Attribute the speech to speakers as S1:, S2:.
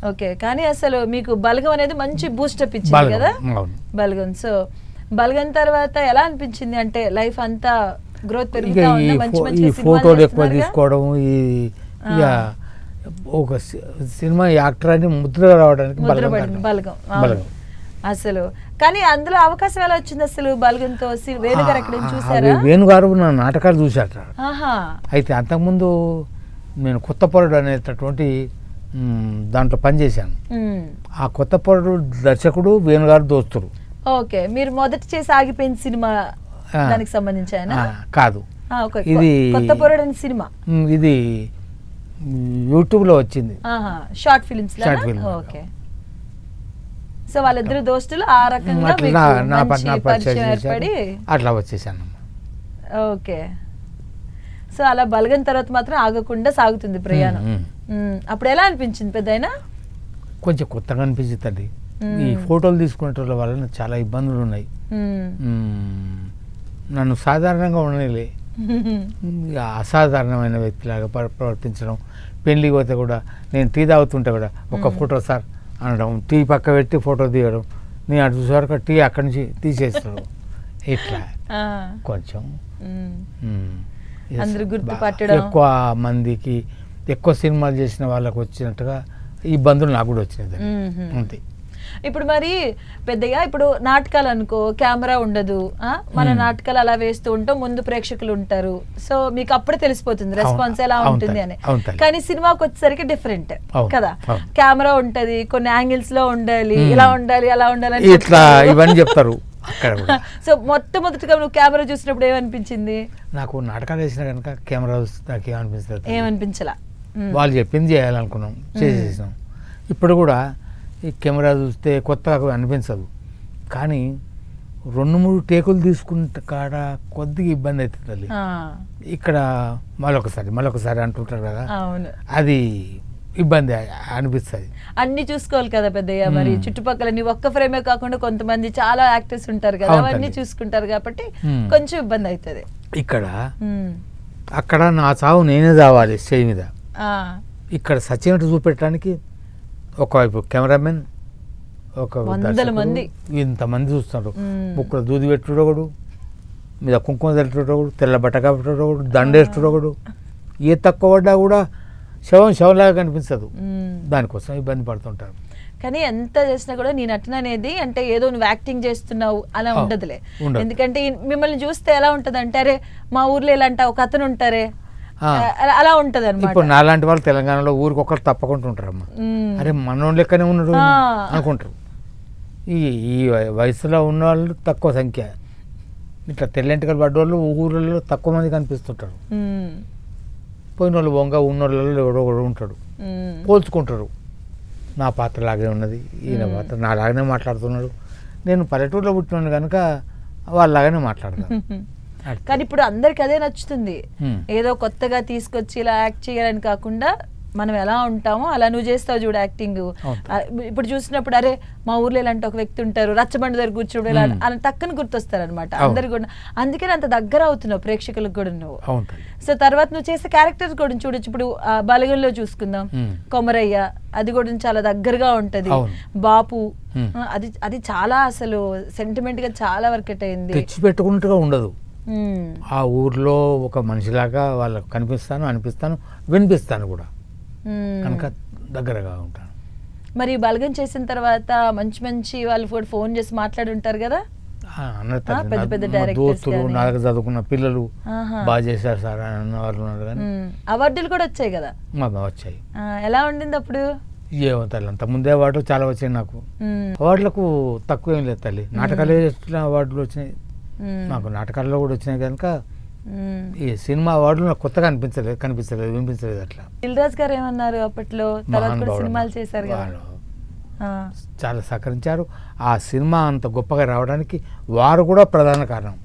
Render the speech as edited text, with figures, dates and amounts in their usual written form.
S1: Okay, కానీ అసలు మీకు బలగం అనేది మంచి బూస్టప్ ఇచ్చింది కదా బలగం. సో బలగం తర్వాత ఎలా అనిపించింది, అంటే లైఫ్ అంతా గ్రోత్ పెరుగుతా ఉందా, మంచి మంచి
S2: ఫోటోలు ఎక్కువ తీసుకోవడం, ఇక ఒక సినిమా యాక్టర్ అని ముద్ర రావడానికి
S1: బలగం అసలు. కానీ అందులో అవకాశం ఎలా వచ్చింది అసలు బలగంతో? వేణుగారు ఎక్కడ చూసారా?
S2: వేణుగారు నా నాటకాలు చూశాట. అయితే అంతకుముందు నేను కొత్త పొరడు అనేటటువంటి దాంట్లో పనిచేశాను. ఆ కొత్త పొరడు దర్శకుడు వేణుగారు దోస్తుడు.
S1: ఓకే, మీరు మొదట చేసి ఆగిపోయిన సినిమా దానికి సంబంధించి
S2: కాదు,
S1: ఇది కొత్త పొరడు అనే సినిమా.
S2: ఇది యూట్యూబ్ లో వచ్చింది,
S1: షార్ట్ ఫిల్మ్స్. ఓకే, సో వాళ్ళిద్దరు దోస్తులు ఆ రకంగా ఏర్పడి
S2: అట్లా వచ్చేసాను.
S1: ఓకే, సో అలా బలగం తర్వాత మాత్రం ఆగకుండా సాగుతుంది ప్రయాణం. అప్పుడు ఎలా అనిపించింది పెద్దయినా?
S2: కొంచెం కొత్తగా అనిపించింది. ఈ ఫోటోలు తీసుకునే వల్ల చాలా ఇబ్బందులు ఉన్నాయి. నన్ను సాధారణంగా ఉండలే, అసాధారణమైన వ్యక్తిలాగా ప్రవర్తించడం. పెళ్లికి పోతే కూడా నేను టీ తాగుతుంటే కూడా ఒక ఫోటో సార్ అనడం, టీ పక్క పెట్టి ఫోటో తీయడం, నేను అటు చూసేవరకు టీ అక్కడి నుంచి తీసేస్తాడు. ఇట్లా కొంచెం ఎక్కువ మందికి ఎక్కువ సినిమాలు చేసిన వాళ్ళకి వచ్చినట్టుగా ఇబ్బందులు నాకు కూడా వచ్చినది అంతే.
S1: ఇప్పుడు మరి పెద్దగా ఇప్పుడు నాటకాలు అనుకో, కెమెరా ఉండదు, మన నాటకాలు అలా వేస్తూ ఉంటాం, ముందు ప్రేక్షకులు ఉంటారు, సో మీకు అప్పుడే తెలిసిపోతుంది రెస్పాన్స్ ఎలా ఉంటుంది అని. కానీ సినిమాకి వచ్చేసరికి డిఫరెంట్ కదా, కెమెరా ఉంటది, కొన్ని యాంగిల్స్ లో ఉండాలి, ఇలా ఉండాలి, అలా ఉండాలి,
S2: ఇట్లా ఇవన్నీ చెప్తారు.
S1: సో మొట్టమొదటిగా నువ్వు కెమెరా చూసినప్పుడు ఏమనిపించింది?
S2: నాకు నాటకాలు వేసిన కనుక కెమెరా నాకు ఏమనిపిస్తుంది,
S1: ఏమనిపించలా.
S2: వాళ్ళు చెప్పింది చేయాలనుకున్నాం, చేసేసాం. ఇప్పుడు కూడా ఈ కెమెరా చూస్తే కొత్తగా అనిపించదు, కానీ 2-3 టేకులు తీసుకుంటే కాడ కొద్దిగా ఇబ్బంది అవుతుంది. ఇక్కడ మళ్ళొకసారి అంటుంటారు కదా, అది ఇబ్బంది అనిపిస్తుంది.
S1: అన్ని చూసుకోవాలి కదా పెద్దయ్య, మరి చుట్టుపక్కల నీ ఒక్క ఫ్రేమే కాకుండా కొంతమంది చాలా యాక్టర్స్ ఉంటారు కదా, అవన్నీ చూసుకుంటారు కాబట్టి కొంచెం ఇబ్బంది అవుతుంది.
S2: అక్కడ నా చావు నేనే చావాలి స్టేజ్ మీద. ఇక్కడ సచినట్టు చూపెట్టడానికి ఒకవైపు కెమెరామెన్, ఒక
S1: మంది,
S2: ఇంతమంది చూస్తున్నారు. ముక్కులో దూది పెట్టుడు, మీద కుంకుమ తల్లుడు, తెల్ల బట్ట కట్టుడు, దండేస్తుడు, ఏ తక్కువ పడ్డా కూడా శవంలాగా కనిపించదు. దానికోసం ఇబ్బంది పడుతుంటారు.
S1: కానీ ఎంత చేసినా కూడా నీ నటన అనేది అంటే ఏదో నువ్వు యాక్టింగ్ చేస్తున్నావు అలా ఉండదులే. ఎందుకంటే మిమ్మల్ని చూస్తే ఎలా ఉంటది అంటే, అరే మా ఊర్లో ఇలాంటి ఒక అతను ఉంటారే అలా ఉంటది అనమాట.
S2: ఇప్పుడు నాలాంటి వాళ్ళు తెలంగాణలో ఊరికి ఒకరు తప్పకుండా ఉంటారమ్మా. అరే మనోళ్ళ లెక్కనే ఉన్నాడు అనుకుంటారు. ఈ వయసులో ఉన్న వాళ్ళు తక్కువ సంఖ్య. ఇట్లా తెల్లంటికలు పడ్డవాళ్ళు ఊళ్ళలో తక్కువ మంది కనిపిస్తుంటారు. పోయిన వాళ్ళు ఉన్న వాళ్ళలో ఎవడో ఉంటాడు, పోల్చుకుంటారు. నా పాత్ర లాగే ఉన్నది, ఈయన పాత్ర నాలాగానే మాట్లాడుతున్నాడు. నేను పల్లెటూరులో పుట్టినాను కనుక వాళ్ళలాగానే మాట్లాడతాను.
S1: కానీ ఇప్పుడు అందరికి అదే నచ్చుతుంది, ఏదో కొత్తగా తీసుకొచ్చి ఇలా యాక్ట్ చేయాలని కాకుండా మనం ఎలా ఉంటామో అలా నువ్వు చేస్తావు చూడు యాక్టింగ్. ఇప్పుడు చూసినప్పుడు అరే మా ఊర్లో ఇలాంటి ఒక వ్యక్తి ఉంటారు, రచ్చబండి దగ్గర కూర్చోడు, ఇలా అలా టక్కన గుర్తొస్తారు అనమాట అందరు కూడా. అందుకని అంత దగ్గర అవుతున్నావు ప్రేక్షకులకు కూడా నువ్వు. సో తర్వాత నువ్వు చేసే క్యారెక్టర్స్ కూడా చూడొచ్చు. ఇప్పుడు బలగంలో చూసుకుందాం, కొమరయ్య, అది కూడా చాలా దగ్గరగా ఉంటది. బాపు, అది చాలా అసలు సెంటిమెంట్ గా చాలా వర్కౌట్ అయింది.
S2: తెచ్చిపెట్టుకున్నట్టుగా ఉండదు. ఆ ఊర్లో ఒక మనిషిలాగా వాళ్ళకు కనిపిస్తాను, అనిపిస్తాను, వినిపిస్తాను కూడా, కనుక దగ్గరగా ఉంటాను.
S1: మరి బలగం చేసిన తర్వాత మంచి మంచి వాళ్ళు కూడా ఫోన్ చేసి మాట్లాడి ఉంటారు కదా, పెద్ద పెద్ద డైరెక్టర్స్,
S2: నాకు చదువుకున్న పిల్లలు బాగా చేశారు సార్ అన్న వాళ్ళు ఉన్నారు. కానీ
S1: అవార్డులు కూడా వచ్చాయి కదా?
S2: వచ్చాయి.
S1: ఎలా ఉండింది అప్పుడు?
S2: ఏమో తల్లి, అంత ముందే అవార్డు చాలా వచ్చాయి నాకు. అవార్డులకు తక్కువ ఏం లేదు తల్లి, నాటకాలే అవార్డులు వచ్చినాయి నాకు, నాటకాల్లో కూడా వచ్చినాయి కనుక ఈ సినిమా అవార్డులు నాకు కొత్తగా కనిపించలేదు, వినిపించలేదు. అట్లా
S1: దిల్ రాజు గారు ఏమన్నారు అప్పట్లో? సినిమాలు చేశారు కదా,
S2: చాలా సహకరించారు. ఆ సినిమా అంత గొప్పగా రావడానికి వారు కూడా ప్రధాన కారణం.